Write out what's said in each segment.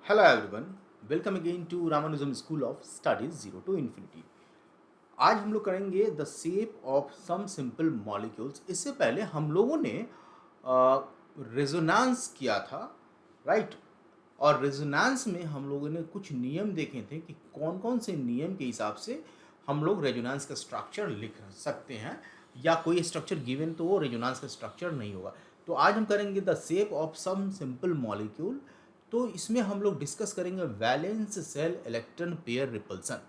Hello everyone, welcome again to Ramanujan School of Studies Zero to Infinity। आज हम लोग करेंगे the shape of some simple molecules. इससे पहले हम लोगों ने रेजोनेंस किया था, राइट। और रेजोनेंस में हम लोगों ने कुछ नियम देखे थे कि कौन कौन से नियम के हिसाब से हम लोग रेजोनेंस का स्ट्रक्चर लिख सकते हैं, या कोई स्ट्रक्चर गिवन तो वो रेजोनेंस का स्ट्रक्चर नहीं होगा। तो आज हम करेंगे the shape of some simple molecule. तो इसमें हम लोग डिस्कस करेंगे valence shell electron pair repulsion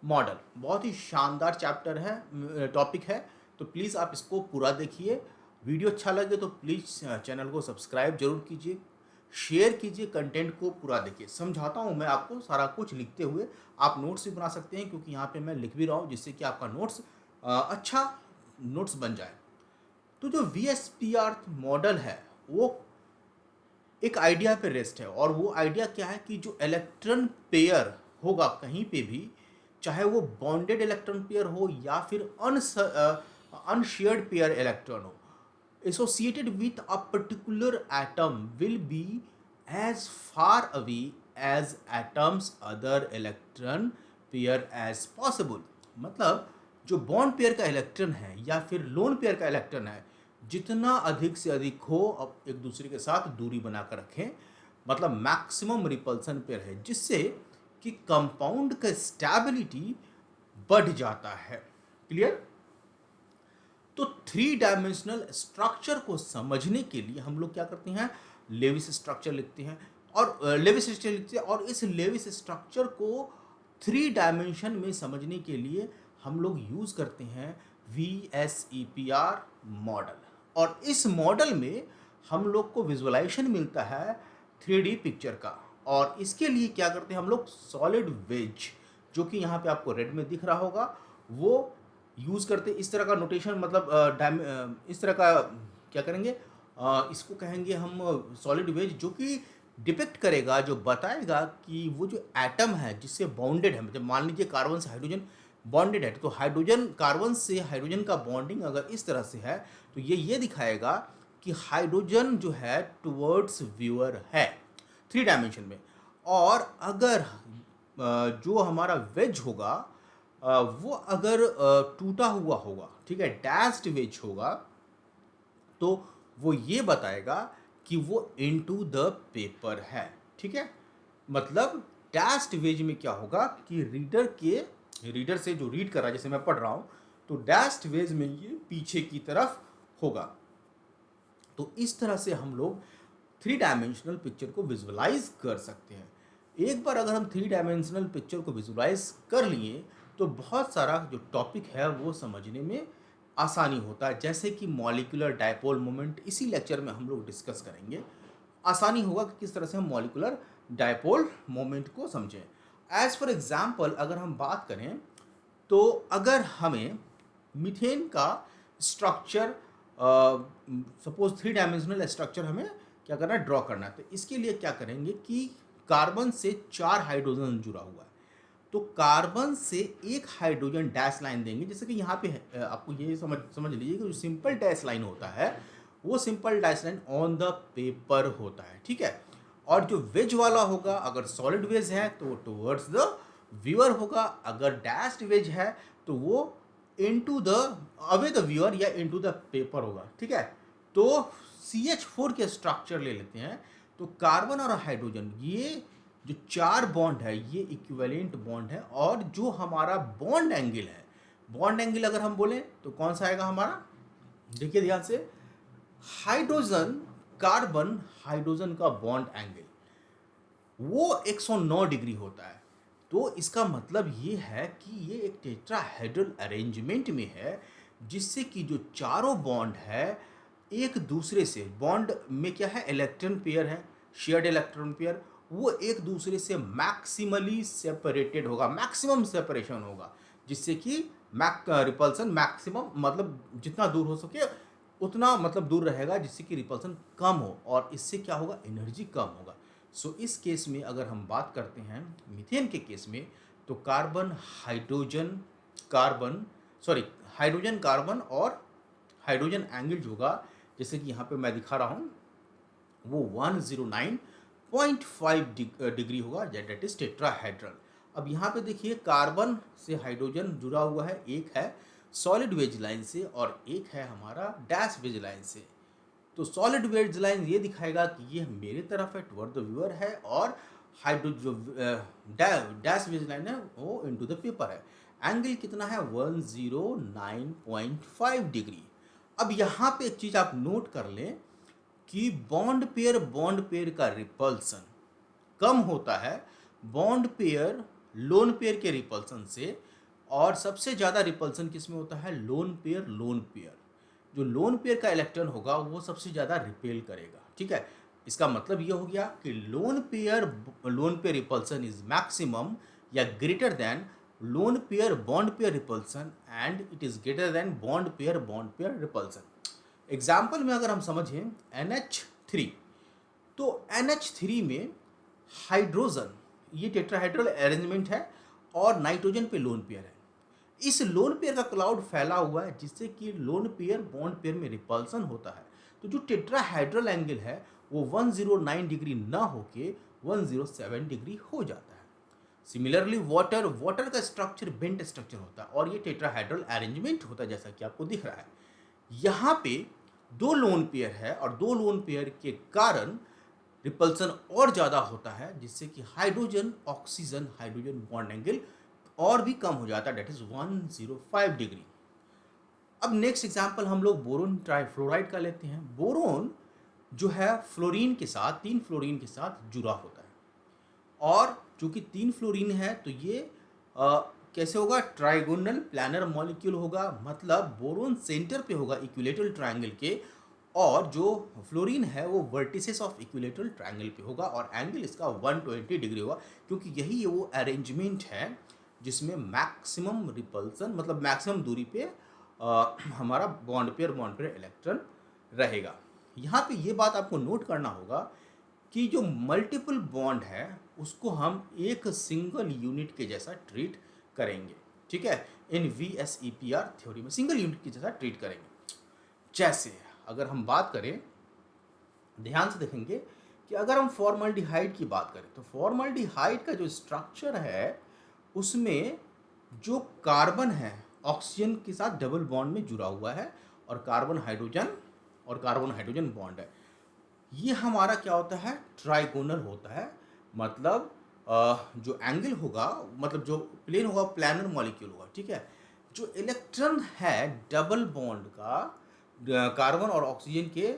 model. बहुत ही शानदार चैप्टर है, टॉपिक है। तो प्लीज़ आप इसको पूरा देखिए। वीडियो अच्छा लगे तो प्लीज़ चैनल को सब्सक्राइब जरूर कीजिए, शेयर कीजिए, कंटेंट को पूरा देखिए। समझाता हूँ मैं आपको सारा कुछ लिखते हुए। आप नोट्स भी बना सकते हैं क्योंकि यहाँ पे मैं लिख भी रहा हूँ, जिससे कि आपका नोट्स अच्छा नोट्स बन जाए। तो जो VSPR मॉडल है वो एक आइडिया पे रेस्ट है, और वो आइडिया क्या है कि जो इलेक्ट्रॉन पेयर होगा कहीं पे भी, चाहे वो बॉन्डेड इलेक्ट्रॉन पेयर हो या फिर अनशेयर्ड पेयर इलेक्ट्रॉन हो, associated with a particular atom will be as far away as atom's other electron pair as possible। मतलब जो बॉन्ड पेयर का इलेक्ट्रॉन है या फिर लोन पेयर का इलेक्ट्रॉन है, जितना अधिक से अधिक हो अब एक दूसरे के साथ दूरी बनाकर रखें, मतलब मैक्सिमम रिपल्सन पेयर है, जिससे कि कंपाउंड का स्टेबिलिटी बढ़ जाता है। क्लियर। तो थ्री डायमेंशनल स्ट्रक्चर को समझने के लिए हम लोग क्या करते हैं, लेविस स्ट्रक्चर लिखते हैं। और इस लेविस स्ट्रक्चर को थ्री डायमेंशन में समझने के लिए हम लोग यूज करते हैं VSEPR मॉडल। और इस मॉडल में हम लोग को विजुअलाइजेशन मिलता है 3D पिक्चर का। और इसके लिए क्या करते हैं हम लोग, सॉलिड वेज, जो कि यहाँ पे आपको रेड में दिख रहा होगा, वो यूज़ करते। इस तरह का नोटेशन, मतलब इस तरह का क्या करेंगे, इसको कहेंगे हम सॉलिड वेज, जो कि डिपिक्ट करेगा, जो बताएगा कि वो जो एटम है जिससे बॉन्डेड है, मतलब मान लीजिए कार्बन से हाइड्रोजन बॉन्डेड है, तो हाइड्रोजन कार्बन से हाइड्रोजन का बॉन्डिंग अगर इस तरह से है तो ये दिखाएगा कि हाइड्रोजन जो है टुवर्ड्स व्यूअर है थ्री डायमेंशन में। और अगर जो हमारा वेज होगा वो अगर टूटा हुआ होगा, ठीक है, डैश्ड वेज होगा, तो वो ये बताएगा कि वो इनटू द पेपर है। ठीक है, मतलब डैश्ड वेज में क्या होगा कि रीडर से जो रीड कर रहा है, जैसे मैं पढ़ रहा हूं, तो डैश्ड वेज में ये पीछे की तरफ होगा। तो इस तरह से हम लोग थ्री डायमेंशनल पिक्चर को विजुअलाइज कर सकते हैं। एक बार अगर हम थ्री डायमेंशनल पिक्चर को विजुअलाइज कर लिए तो बहुत सारा जो टॉपिक है वो समझने में आसानी होता है, जैसे कि मॉलिक्यूलर डायपोल मोमेंट। इसी लेक्चर में हम लोग डिस्कस करेंगे। आसानी होगा कि किस तरह से हम मॉलिक्यूलर डायपोल मोमेंट को समझें। एज फॉर एग्जाम्पल अगर हम बात करें, तो अगर हमें मीथेन का structure, suppose three dimensional structure हमें क्या करना है, ड्रॉ करना है, तो इसके लिए क्या करेंगे कि कार्बन से 4 हाइड्रोजन जुड़ा हुआ है, तो कार्बन से एक हाइड्रोजन डैश लाइन देंगे। जैसे कि यहाँ पे आपको ये समझ लीजिए कि जो सिंपल डैश लाइन होता है वो simple dash line on the paper होता है, ठीक है। और जो वेज वाला होगा, अगर सॉलिड वेज है तो वो टुवर्ड्स द व्यूअर होगा, अगर डैश्ड वेज है तो वो into the away the viewer या इनटू द पेपर होगा, ठीक है। तो CH4 के स्ट्रक्चर ले लेते हैं। तो कार्बन और हाइड्रोजन, ये जो 4 बॉन्ड है ये इक्विवेलेंट बॉन्ड है, और जो हमारा बॉन्ड एंगल है, बॉन्ड एंगल अगर हम बोलें तो कौन सा आएगा हमारा, देखिए ध्यान से, हाइड्रोजन कार्बन हाइड्रोजन का बॉन्ड एंगल वो 109 डिग्री होता है। तो इसका मतलब ये है कि ये एक टेट्राहेड्रल अरेंजमेंट में है, जिससे कि जो चारों बॉन्ड है एक दूसरे से, बॉन्ड में क्या है, इलेक्ट्रॉन पेयर है, शेयर्ड इलेक्ट्रॉन पेयर, वो एक दूसरे से मैक्सिमली सेपरेटेड होगा, मैक्सिमम सेपरेशन होगा, जिससे कि रिपल्सन मैक्सिमम, मतलब जितना दूर हो सके उतना मतलब दूर रहेगा, जिससे कि रिपल्सन कम हो, और इससे क्या होगा, एनर्जी कम होगा। सो इस केस में अगर हम बात करते हैं मीथेन के केस में, तो carbon hydrogen carbon, sorry, hydrogen carbon और हाइड्रोजन एंगल जो होगा, जैसे कि यहाँ पे मैं दिखा रहा हूँ, वो 0.5 डिग्री होगा, दैट इज टेट्राहेड्रल। अब यहाँ पे देखिए कार्बन से हाइड्रोजन जुड़ा हुआ है, एक है सॉलिड वेज लाइन से और एक है हमारा डैश वेज लाइन से। तो सॉलिड वेज लाइन ये दिखाएगा कि ये मेरी तरफ है, टुवर्ड द व्यूअर है, और हाइड्रो जो डैश वेज लाइन है वो इनटू द पेपर है। एंगल कितना है 109.5 डिग्री। अब यहाँ पे एक चीज आप नोट कर लें कि बॉन्ड पेयर का रिपल्सन कम होता है बॉन्ड पेयर लोन पेयर के रिपल्सन से, और सबसे ज़्यादा रिपल्सन किसमें होता है लोन पेयर। जो लोन पेयर का इलेक्ट्रॉन होगा वो सबसे ज़्यादा रिपेल करेगा, ठीक है। इसका मतलब ये हो गया कि lone pair repulsion is maximum या greater than lone pair bond pair repulsion, and it is greater than bond pair repulsion. Example में अगर हम समझें NH3, तो NH3 में हाइड्रोजन, ये टेट्राहेड्रल अरेंजमेंट है और नाइट्रोजन पे लोन पेयर है। इस लोन पेयर का क्लाउड फैला हुआ है जिससे कि लोन पेयर बॉन्ड पेयर में रिपल्सन होता है। तो जो टेट्राहेड्रल एंगल है वो 109 डिग्री ना होके 107 डिग्री हो जाता है। सिमिलरली वाटर का स्ट्रक्चर बेंट स्ट्रक्चर होता है और ये टेट्राहेड्रल अरेंजमेंट होता है जैसा कि आपको दिख रहा है। यहाँ पे दो लोन पेयर है और दो लोन पेयर के कारण रिपल्सन और ज़्यादा होता है जिससे कि हाइड्रोजन बॉन्ड एंगल और भी कम हो जाता है, डेट इज 105 डिग्री। अब नेक्स्ट एग्जांपल हम लोग बोरोन ट्राइफ्लोराइड का लेते हैं। बोरोन जो है फ्लोरीन के साथ, 3 फ्लोरीन के साथ जुड़ा होता है, और चूंकि 3 फ्लोरीन है तो ये कैसे होगा ट्राइगोनल प्लानर मॉलिक्यूल होगा, मतलब बोरोन सेंटर पे होगा इक्विलेटरल ट्रायंगल के, और जो फ्लोरीन है वो वर्टिसेस ऑफ इक्विलेटरल ट्रायंगल पे होगा और एंगल इसका 120 डिग्री होगा, क्योंकि यही वो अरेंजमेंट है जिसमें मैक्सिमम रिपल्सन, मतलब मैक्सिमम दूरी पे हमारा बॉन्ड पेयर इलेक्ट्रॉन रहेगा। यहाँ पे ये बात आपको नोट करना होगा कि जो मल्टीपल बॉन्ड है उसको हम एक सिंगल यूनिट के जैसा ट्रीट करेंगे, ठीक है। इन VSEPR थ्योरी में सिंगल यूनिट के जैसा ट्रीट करेंगे। जैसे अगर हम बात करें, ध्यान से देखेंगे कि अगर हम फॉर्मल्डिहाइड की बात करें तो फॉर्मल्डिहाइड का जो स्ट्रक्चर है उसमें जो कार्बन है ऑक्सीजन के साथ डबल बॉन्ड में जुड़ा हुआ है और कार्बन हाइड्रोजन बॉन्ड है। ये हमारा क्या होता है ट्राइगोनल होता है, मतलब जो एंगल होगा, मतलब जो प्लेन होगा प्लानर मॉलिक्यूल होगा, ठीक है। जो इलेक्ट्रॉन है डबल बॉन्ड का कार्बन और ऑक्सीजन के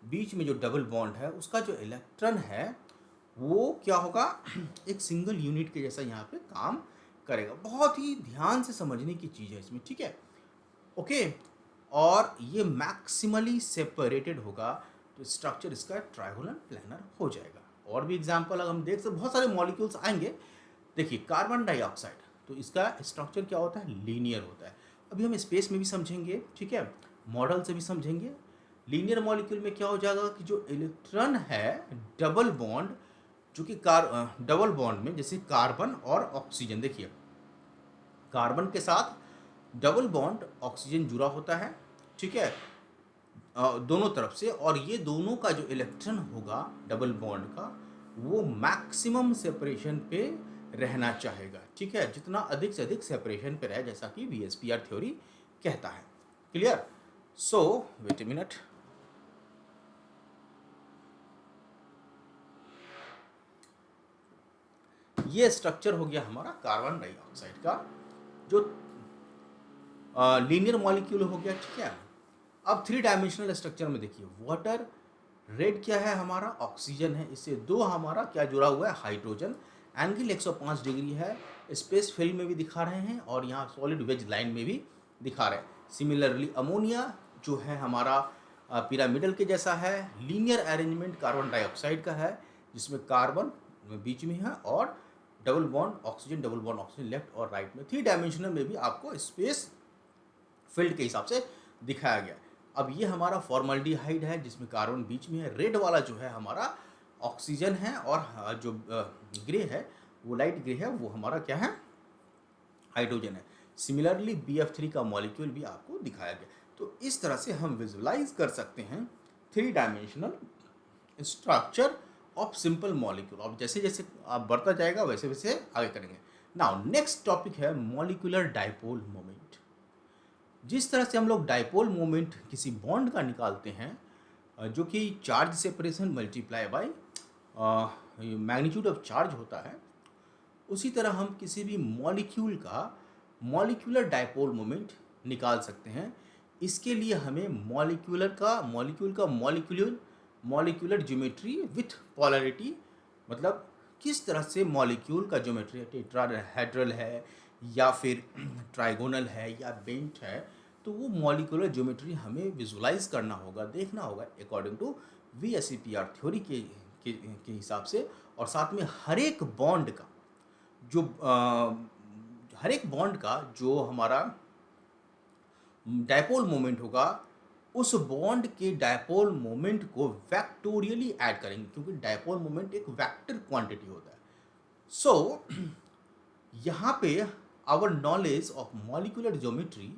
बीच में जो डबल बॉन्ड है उसका जो इलेक्ट्रॉन है वो क्या होगा एक सिंगल यूनिट के जैसा यहाँ पे काम करेगा। बहुत ही ध्यान से समझने की चीज़ है इसमें, ठीक है, ओके। और ये मैक्सिमली सेपरेटेड होगा तो स्ट्रक्चर इसका ट्राइगोनल प्लानर हो जाएगा। और भी एग्जांपल अगर हम देख सकते बहुत सारे मॉलिक्यूल्स आएंगे। देखिए कार्बन डाइऑक्साइड, तो इसका स्ट्रक्चर क्या होता है लीनियर होता है। अभी हम स्पेस में भी समझेंगे, ठीक है, मॉडल से भी समझेंगे। लीनियर मॉलिक्यूल में क्या हो जाएगा कि जो इलेक्ट्रॉन है डबल बॉन्ड, जो कि डबल बॉन्ड में जैसे कार्बन और ऑक्सीजन, देखिए कार्बन के साथ डबल बॉन्ड ऑक्सीजन जुड़ा होता है, ठीक है, दोनों तरफ से, और ये दोनों का जो इलेक्ट्रॉन होगा डबल बॉन्ड का वो मैक्सिमम सेपरेशन पे रहना चाहेगा, ठीक है, जितना अधिक से अधिक सेपरेशन पे रहे, जैसा कि VSPR थ्योरी कहता है। Clear? So wait a minute, ये स्ट्रक्चर हो गया हमारा कार्बन डाइऑक्साइड का जो लीनियर मॉलिक्यूल हो गया, ठीक है। अब 3 डायमेंशनल स्ट्रक्चर में देखिए वाटर, रेड क्या है हमारा ऑक्सीजन है, इससे दो हमारा क्या जुड़ा हुआ है हाइड्रोजन, एंगल 105 डिग्री है, स्पेस फिल्म में भी दिखा रहे हैं और यहाँ सॉलिड वेज लाइन में भी दिखा रहे हैं। सिमिलरली अमोनिया जो है हमारा पिरामिडल के जैसा है, लीनियर अरेंजमेंट कार्बन डाइऑक्साइड का है जिसमें कार्बन बीच में है और डबल बॉन्ड ऑक्सीजन लेफ्ट और राइट में। 3 डायमेंशनल में भी आपको स्पेस फील्ड के हिसाब से दिखाया गया। अब ये हमारा फॉर्मल्डिहाइड है जिसमें कार्बन बीच में है, रेड वाला जो है हमारा ऑक्सीजन है और जो ग्रे है वो लाइट ग्रे है वो हमारा क्या है हाइड्रोजन है। सिमिलरली BF3 का मॉलिक्यूल भी आपको दिखाया गया। तो इस तरह से हम विजुलाइज कर सकते हैं 3 dimensional structure of simple molecule. और जैसे जैसे आप बढ़ता जाएगा वैसे वैसे आगे करेंगे। नाउ नेक्स्ट टॉपिक है मॉलिक्यूलर डाइपोल मोमेंट। जिस तरह से हम लोग डाइपोल मोमेंट किसी बॉन्ड का निकालते हैं, जो कि charge separation multiply by magnitude of charge होता है, उसी तरह हम किसी भी मॉलिक्यूल का मॉलिक्यूलर डाइपोल मोमेंट निकाल सकते हैं। इसके लिए हमें मॉलिक्यूल का मॉलिक्यूलर ज्योमेट्री विथ पोलैरिटी, मतलब किस तरह से मॉलिक्यूल का ज्योमेट्री टेट्राहेड्रल है या फिर ट्राइगोनल है या बेंट है, तो वो मॉलिक्यूलर ज्योमेट्री हमें विजुलाइज करना होगा, देखना होगा अकॉर्डिंग टू VSEPR थ्योरी के हिसाब से। और साथ में हर एक बॉन्ड का जो हमारा डायपोल मोमेंट होगा, उस बॉन्ड के डायपोल मोमेंट को वेक्टोरियली ऐड करेंगे, क्योंकि डायपोल मोमेंट एक वेक्टर क्वांटिटी होता है। सो यहाँ पे our knowledge of molecular geometry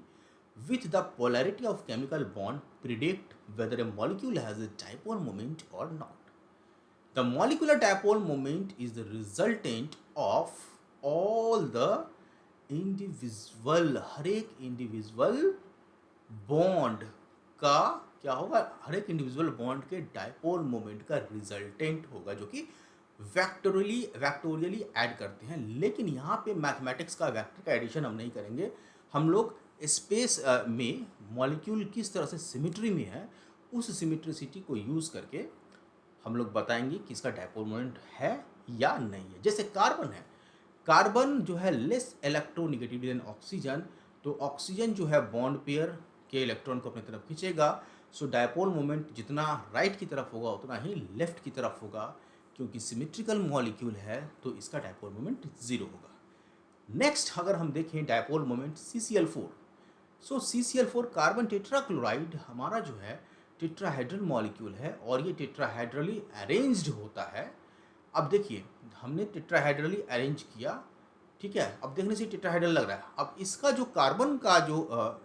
with the polarity of chemical bond predict whether a molecule has a dipole moment or not. The molecular dipole moment is the resultant of all the हर एक individual bond का क्या होगा, हर एक individual bond के dipole moment का resultant होगा, जो कि वैक्टोरियली ऐड करते हैं। लेकिन यहाँ पे मैथमेटिक्स का वेक्टर का एडिशन हम नहीं करेंगे। हम लोग स्पेस में मॉलिक्यूल किस तरह से सिमिट्री में है, उस सिमिट्रिसिटी को यूज़ करके हम लोग बताएंगे कि इसका डाइपोल मोमेंट है या नहीं है। जैसे कार्बन है, कार्बन जो है लेस इलेक्ट्रोनेगेटिव देन ऑक्सीजन, तो ऑक्सीजन जो है बॉन्ड पेयर के इलेक्ट्रॉन को अपनी तरफ खींचेगा। सो डाइपोल मोमेंट जितना राइट की तरफ होगा उतना ही लेफ्ट की तरफ होगा, क्योंकि सिमिट्रिकल मॉलिक्यूल है तो इसका डाइपोल मोमेंट 0 होगा। नेक्स्ट अगर हम देखें डाइपोल मोमेंट CCl4, सो CCl4 कार्बन टेट्राक्लोराइड हमारा जो है टेट्राहेड्रल मॉलिक्यूल है और ये टेट्राहेड्रली अरेंज्ड होता है। अब देखिए हमने टेट्राहेड्रली अरेंज किया, ठीक है, अब देखने से टेट्राहेड्रल लग रहा है। अब इसका जो कार्बन का जो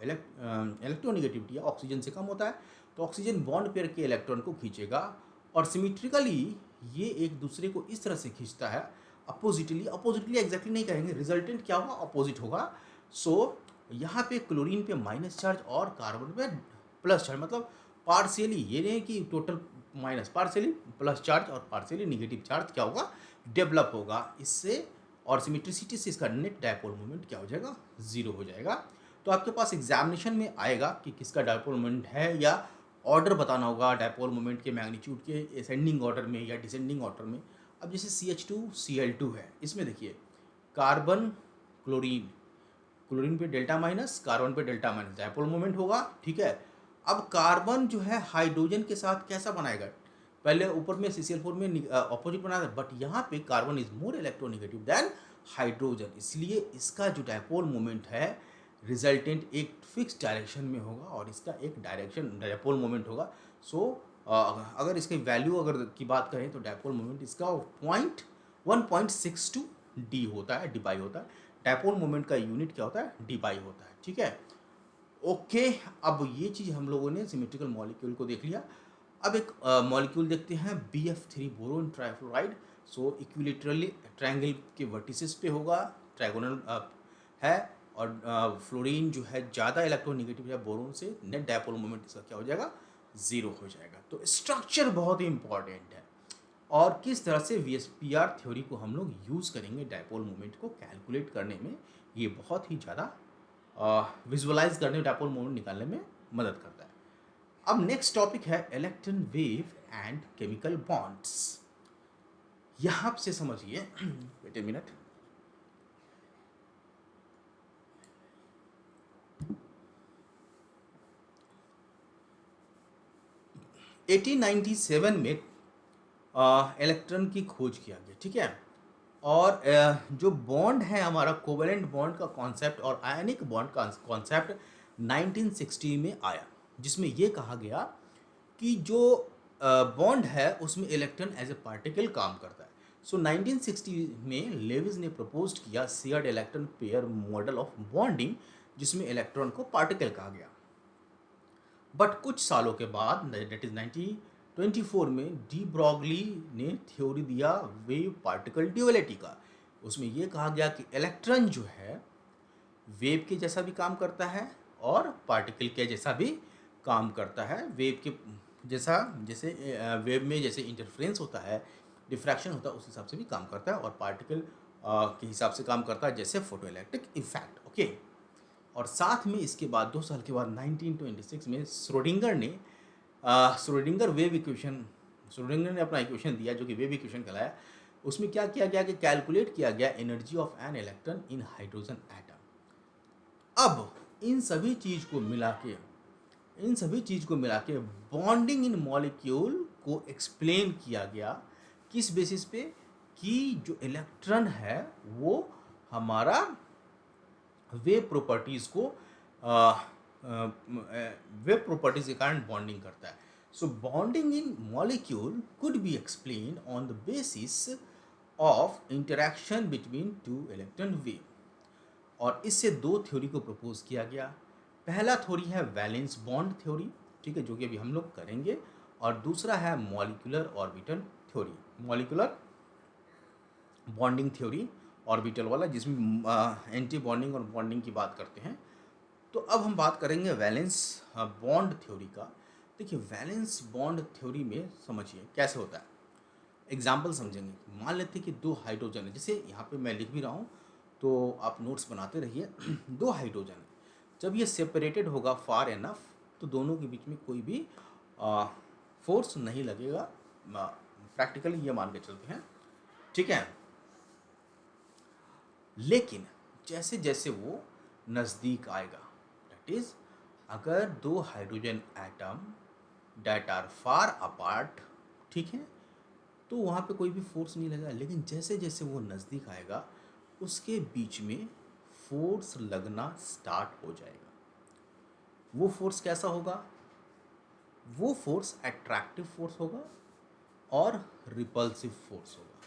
इलेक्ट्रोनेगेटिविटी है ऑक्सीजन से कम होता है, तो ऑक्सीजन बॉन्ड पेयर के इलेक्ट्रॉन को खींचेगा और सिमिट्रिकली ये एक दूसरे को इस तरह से खींचता है, अपोजिटली एग्जैक्टली नहीं कहेंगे, रिजल्टेंट क्या होगा, अपोजिट होगा। सो यहाँ पे क्लोरीन पे माइनस चार्ज और कार्बन पे प्लस चार्ज, मतलब पार्शियली, ये नहीं कि total minus, partially plus charge और पार्शियली निगेटिव चार्ज क्या होगा, डेवलप होगा इससे, और सिमेट्रिसिटी से इसका नेट डाइपोल मोमेंट क्या हो जाएगा, 0 हो जाएगा। तो आपके पास एग्जामिनेशन में आएगा कि किसका डाइपोल मोमेंट है, या ऑर्डर बताना होगा डाइपोल मोमेंट के मैग्नीट्यूड के असेंडिंग ऑर्डर में या डिसेंडिंग ऑर्डर में। अब जैसे CH2Cl2 है, इसमें देखिए कार्बन क्लोरीन पे डेल्टा माइनस, कार्बन पे डेल्टा माइनस, डाइपोल मोमेंट होगा, ठीक है। अब कार्बन जो है हाइड्रोजन के साथ कैसा बनाएगा, पहले ऊपर में CCl4 में ऑपोजिट बनाया था, बट यहाँ पे carbon is more electronegative than hydrogen, इसलिए इसका जो डाइपोल मोमेंट है रिजल्टेंट एक फिक्स डायरेक्शन में होगा और इसका एक डाइपोल मोमेंट होगा। सो अगर इसकी वैल्यू अगर की बात करें तो डाइपोल मोमेंट इसका 1.62 डी होता है, डी बाई होता है। डाइपोल मोमेंट का यूनिट क्या होता है, डी बाई होता है, ठीक है। ओके, अब ये चीज़ हम लोगों ने सिमेट्रिकल मॉलिक्यूल को देख लिया। अब एक मॉलिक्यूल देखते हैं BF3 बोरोन ट्राइफ्लोराइड। सो इक्विलेटरली ट्रायंगल के वर्टिसेस पे होगा, ट्राइगोनल है, और फ्लोरीन जो है ज़्यादा इलेक्ट्रोनेगेटिव है बोरोन से, नेट डाइपोल मोमेंट इसका क्या हो जाएगा, 0 हो जाएगा। तो स्ट्रक्चर बहुत ही इंपॉर्टेंट है, और किस तरह से VSEPR थ्योरी को हम लोग यूज़ करेंगे डाइपोल मोमेंट को कैलकुलेट करने में, ये बहुत ही ज़्यादा विजुअलाइज करने, डाइपोल मोमेंट निकालने में मदद करता है। अब नेक्स्ट टॉपिक है electron wave and chemical bonds. यहाँ से समझिए वेट ए मिनट, एटीन 1997 में इलेक्ट्रॉन की खोज किया गया, ठीक है। और जो बॉन्ड है हमारा कोवेलेंट बॉन्ड का कॉन्सेप्ट और आयनिक बॉन्ड का कॉन्सेप्ट 1960 में आया, जिसमें ये कहा गया कि जो बॉन्ड है उसमें इलेक्ट्रॉन एज ए पार्टिकल काम करता है। सो 1960 में लेविस ने प्रपोज किया shared electron pair model of bonding, जिसमें इलेक्ट्रॉन को पार्टिकल कहा गया। बट कुछ सालों के बाद, दैट इज 24 में डी ब्रॉगली ने थ्योरी दिया वेव पार्टिकल ड्यूअलिटी का। उसमें ये कहा गया कि इलेक्ट्रॉन जो है वेव के जैसा भी काम करता है और पार्टिकल के जैसा भी काम करता है। वेव के जैसा, जैसे वेव में जैसे इंटरफ्रेंस होता है, डिफ्रैक्शन होता है, उस हिसाब से भी काम करता है, और पार्टिकल के हिसाब से काम करता है, जैसे फोटो इलेक्ट्रिक इफेक्ट। ओके। और साथ में इसके बाद 2 साल के बाद 1926 में श्रोडिंगर वेव इक्वेशन, श्रोडिंगर ने अपना इक्वेशन दिया जो कि वेव इक्वेशन कहलाया। उसमें क्या किया गया कि कैलकुलेट किया गया energy of an electron in hydrogen atom. अब इन सभी चीज को मिला के बॉन्डिंग इन मॉलिक्यूल को एक्सप्लेन किया गया। किस बेसिस पे? कि जो इलेक्ट्रॉन है वो हमारा वेव प्रॉपर्टीज को वेव प्रॉपर्टीज के कारण बॉन्डिंग करता है। So bonding in molecule could be explain on the basis of interaction between two electron wave. और इससे 2 थ्योरी को प्रपोज किया गया। पहला थ्योरी है वैलेंस बॉन्ड थ्योरी, ठीक है, जो कि अभी हम लोग करेंगे। और दूसरा है molecular orbital theory, molecular bonding theory, orbital वाला, जिसमें एंटी बॉन्डिंग और बॉन्डिंग की बात करते हैं। तो अब हम बात करेंगे वैलेंस बॉन्ड थ्योरी का। देखिए, वैलेंस बॉन्ड थ्योरी में समझिए कैसे होता है। एग्जाम्पल समझेंगे। मान लेते हैं कि 2 हाइड्रोजन है, जैसे यहाँ पे मैं लिख भी रहा हूँ तो आप नोट्स बनाते रहिए। 2 हाइड्रोजन है, जब ये सेपरेटेड होगा फार एनफ तो दोनों के बीच में कोई भी फोर्स नहीं लगेगा। प्रैक्टिकली ये मान के चलते हैं, ठीक है। लेकिन जैसे जैसे वो नज़दीक आएगा, दैट इज अगर 2 hydrogen atom that are far apart, ठीक है, तो वहाँ पे कोई भी फोर्स नहीं लगेगा। लेकिन जैसे जैसे वो नज़दीक आएगा उसके बीच में फोर्स लगना स्टार्ट हो जाएगा। वो फोर्स कैसा होगा? वो फोर्स अट्रैक्टिव फोर्स होगा और रिपल्सिव फोर्स होगा,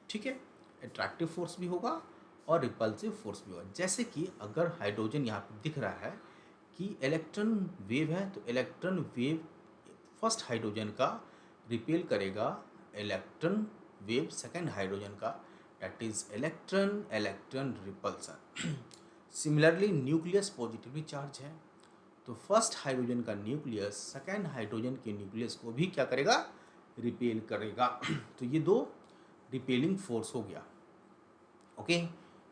ठीक है। अट्रैक्टिव फोर्स भी होगा और रिपल्सिव फोर्स भी होगा। जैसे कि अगर हाइड्रोजन यहाँ पे दिख रहा है कि इलेक्ट्रॉन वेव है, तो इलेक्ट्रॉन वेव फर्स्ट हाइड्रोजन का रिपेल करेगा इलेक्ट्रॉन वेव सेकेंड हाइड्रोजन का, that is electron electron repulsion. Similarly nucleus positively charge है, तो फर्स्ट हाइड्रोजन का न्यूक्लियस सेकेंड हाइड्रोजन के न्यूक्लियस को भी क्या करेगा? रिपेल करेगा। तो ये 2 रिपेलिंग फोर्स हो गया। ओके।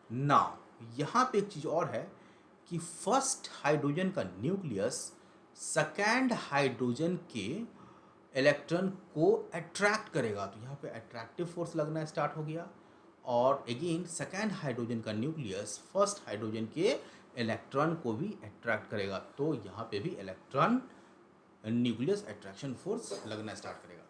नाउ यहाँ पे एक चीज और है कि फर्स्ट हाइड्रोजन का न्यूक्लियस सेकेंड हाइड्रोजन के इलेक्ट्रॉन को अट्रैक्ट करेगा, तो यहाँ पे अट्रैक्टिव फोर्स लगना स्टार्ट हो गया। और अगेन सेकेंड हाइड्रोजन का न्यूक्लियस फर्स्ट हाइड्रोजन के इलेक्ट्रॉन को भी अट्रैक्ट करेगा, तो यहाँ पे भी इलेक्ट्रॉन न्यूक्लियस अट्रैक्शन फोर्स लगना स्टार्ट करेगा।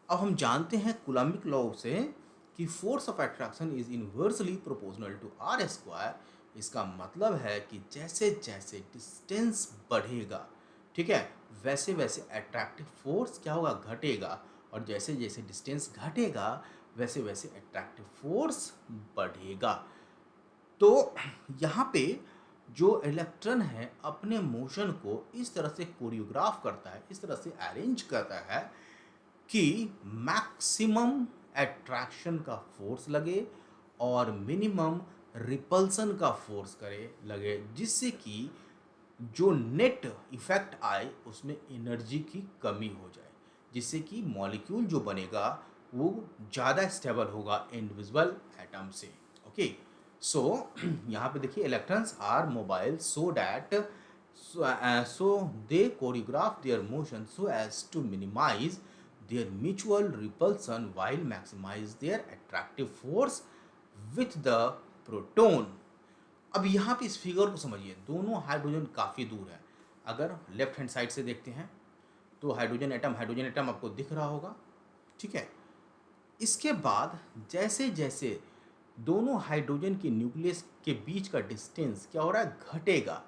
अब हम जानते हैं कूलम्बिक लॉ से कि force of attraction is inversely proportional to r square. इसका मतलब है कि जैसे जैसे डिस्टेंस बढ़ेगा, ठीक है, वैसे वैसे अट्रैक्टिव फोर्स क्या होगा? घटेगा। और जैसे जैसे डिस्टेंस घटेगा वैसे वैसे अट्रैक्टिव फोर्स बढ़ेगा। तो यहाँ पे जो इलेक्ट्रॉन है अपने मोशन को इस तरह से कोरियोग्राफ करता है, इस तरह से अरेंज करता है कि मैक्सिमम अट्रैक्शन का फोर्स लगे और मिनिमम रिपल्सन का फोर्स करे लगे, जिससे कि जो नेट इफेक्ट आए उसमें एनर्जी की कमी हो जाए, जिससे कि मॉलिक्यूल जो बनेगा वो ज़्यादा स्टेबल होगा इंडिविजुअल एटम से। ओके। सो यहाँ पे देखिए, electrons are mobile so that so they choreograph their motion so as to minimize their mutual repulsion while maximize their attractive force with the proton। अब यहाँ पे इस फिगर को समझिए, दोनों हाइड्रोजन काफ़ी दूर है। अगर लेफ्ट हैंड साइड से देखते हैं तो हाइड्रोजन एटम आपको दिख रहा होगा, ठीक है। इसके बाद जैसे जैसे दोनों हाइड्रोजन के न्यूक्लियस के बीच का डिस्टेंस क्या हो रहा है? घटेगा,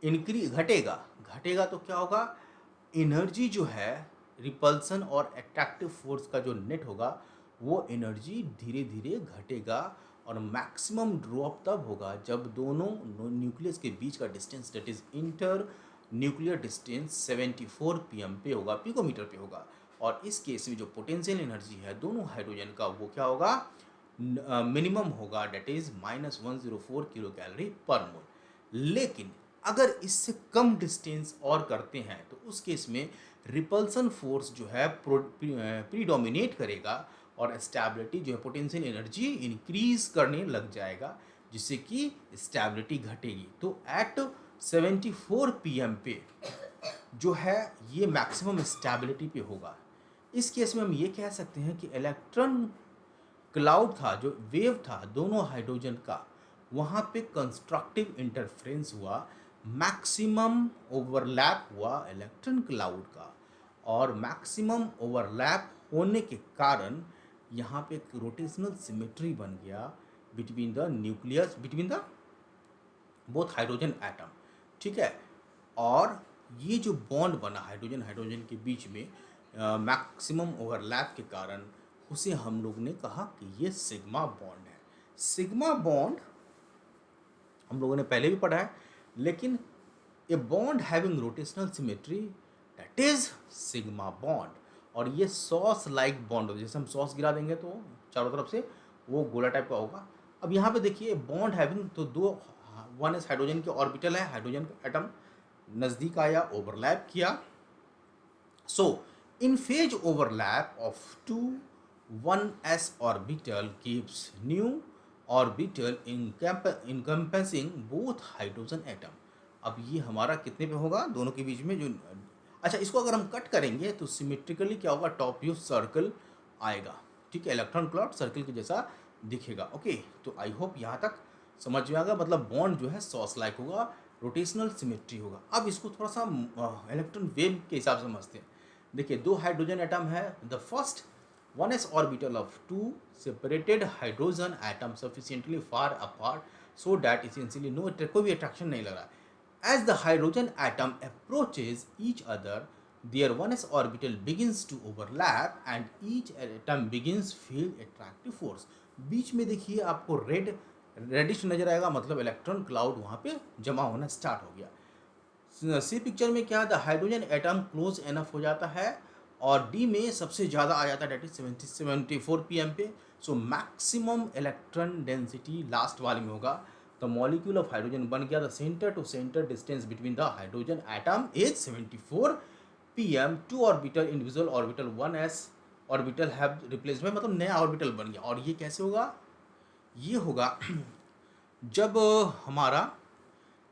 घटेगा तो क्या होगा? एनर्जी जो है रिपल्सन और अट्रैक्टिव फोर्स का जो नेट होगा वो एनर्जी धीरे धीरे घटेगा। और मैक्सिमम ड्रॉप तब होगा जब दोनों न्यूक्लियस के बीच का distance, that is inter nuclear distance 74 pm पे होगा, पिकोमीटर पे होगा। और इस केस में जो पोटेंशियल एनर्जी है दोनों हाइड्रोजन का वो क्या होगा, मिनिमम होगा, डेट इज -104 किलो कैलोरी पर मोल। लेकिन अगर इससे कम डिस्टेंस और करते हैं तो उस केस में रिपल्सन फोर्स जो है प्रीडोमिनेट करेगा और स्टेबिलिटी जो है पोटेंशियल एनर्जी इंक्रीज करने लग जाएगा, जिससे कि स्टेबिलिटी घटेगी। तो एट 74 पीएम पे जो है ये मैक्सिमम स्टेबिलिटी पे होगा। इस केस में हम ये कह सकते हैं कि इलेक्ट्रॉन क्लाउड था, जो वेव था दोनों हाइड्रोजन का, वहाँ पे कंस्ट्रक्टिव इंटरफ्रेंस हुआ, मैक्सिमम ओवरलैप हुआ इलेक्ट्रॉन क्लाउड का, और मैक्सिमम ओवरलैप होने के कारण यहाँ पे एक रोटेशनल सिमेट्री बन गया between the nucleus, between the both hydrogen atom, ठीक है। और ये जो बॉन्ड बना हाइड्रोजन हाइड्रोजन के बीच में मैक्सिमम ओवरलैप के कारण, उसे हम लोग ने कहा कि ये सिग्मा बॉन्ड है। सिग्मा बॉन्ड हम लोगों ने पहले भी पढ़ा है, लेकिन a bond having rotational symmetry that is sigma bond. और ये सॉस लाइक बॉन्ड होता है, जैसे हम सॉस गिरा देंगे तो चारों तरफ से वो गोला टाइप का होगा। अब यहाँ पे देखिए बॉन्ड हैविंग, तो दो, वन एस हाइड्रोजन के ऑर्बिटल है, हाइड्रोजन का एटम नज़दीक आया, ओवरलैप किया। So in phase overlap of two 1s orbital gives new orbital encompassing both hydrogen atom। अब ये हमारा कितने पे होगा, दोनों के बीच में जो, अच्छा इसको अगर हम कट करेंगे तो सिमेट्रिकली क्या होगा, टॉप व्यू सर्कल आएगा, ठीक है, इलेक्ट्रॉन क्लाउड सर्कल के जैसा दिखेगा। ओके, तो आई होप यहाँ तक समझ में आ गया, मतलब बॉन्ड जो है सॉस लाइक होगा, रोटेशनल सिमेट्री होगा। अब इसको थोड़ा सा इलेक्ट्रॉन वेव के हिसाब से समझते हैं। देखिए दो हाइड्रोजन एटम है, the first 1s orbital of two separated hydrogen atoms sufficiently far apart so that essentially no कोई भी attraction नहीं लग रहा है। As the hydrogen atom approaches each other, their 1s orbital begins to overlap and each atom begins feel attractive force। बीच में देखिए आपको reddish नजर आएगा, मतलब इलेक्ट्रॉन क्लाउड वहाँ पे जमा होना स्टार्ट हो गया। सी पिक्चर में क्या, the hydrogen atom close enough हो जाता है और डी में सबसे ज़्यादा आ जाता है, डेट इज 74 पीएम पे। So maximum electron density last वाले में होगा। द मॉलिक्यूल ऑफ हाइड्रोजन बन गया, the centre to centre distance between the hydrogen atom is 74 pm. Two orbital individual orbital 1s orbital have replace में, मतलब नया orbital बन गया। और ये कैसे होगा, ये होगा जब हमारा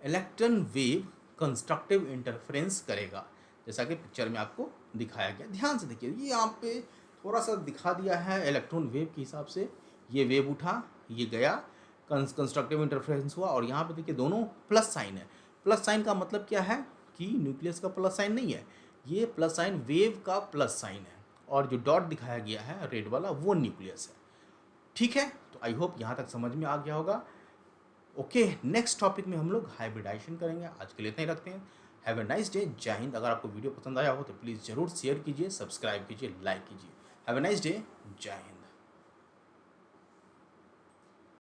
इलेक्ट्रॉन वेव कंस्ट्रक्टिव इंटरफ्रेंस करेगा, जैसा कि पिक्चर में आपको दिखाया गया। ध्यान से देखिए, ये यहाँ पे थोड़ा सा दिखा दिया है इलेक्ट्रॉन वेव के हिसाब से। ये वेव उठा, ये गया, कंस्ट्रक्टिव इंटरफ्रेंस हुआ, और यहाँ पे देखिए दोनों प्लस साइन है। प्लस साइन का मतलब क्या है कि न्यूक्लियस का प्लस साइन नहीं है, ये प्लस साइन वेव का प्लस साइन है, और जो डॉट दिखाया गया है रेड वाला वो न्यूक्लियस है, ठीक है। तो आई होप यहाँ तक समझ में आ गया होगा। ओके, नेक्स्ट टॉपिक में हम लोग हाइब्रिडाइजेशन करेंगे। आज के लिए इतना ही रखते हैं। हैव ए नाइस डे, जय हिंद। अगर आपको वीडियो पसंद आया हो तो प्लीज़ ज़रूर शेयर कीजिए, सब्सक्राइब कीजिए, लाइक कीजिए। हैव ए नाइस डे, जय हिंद।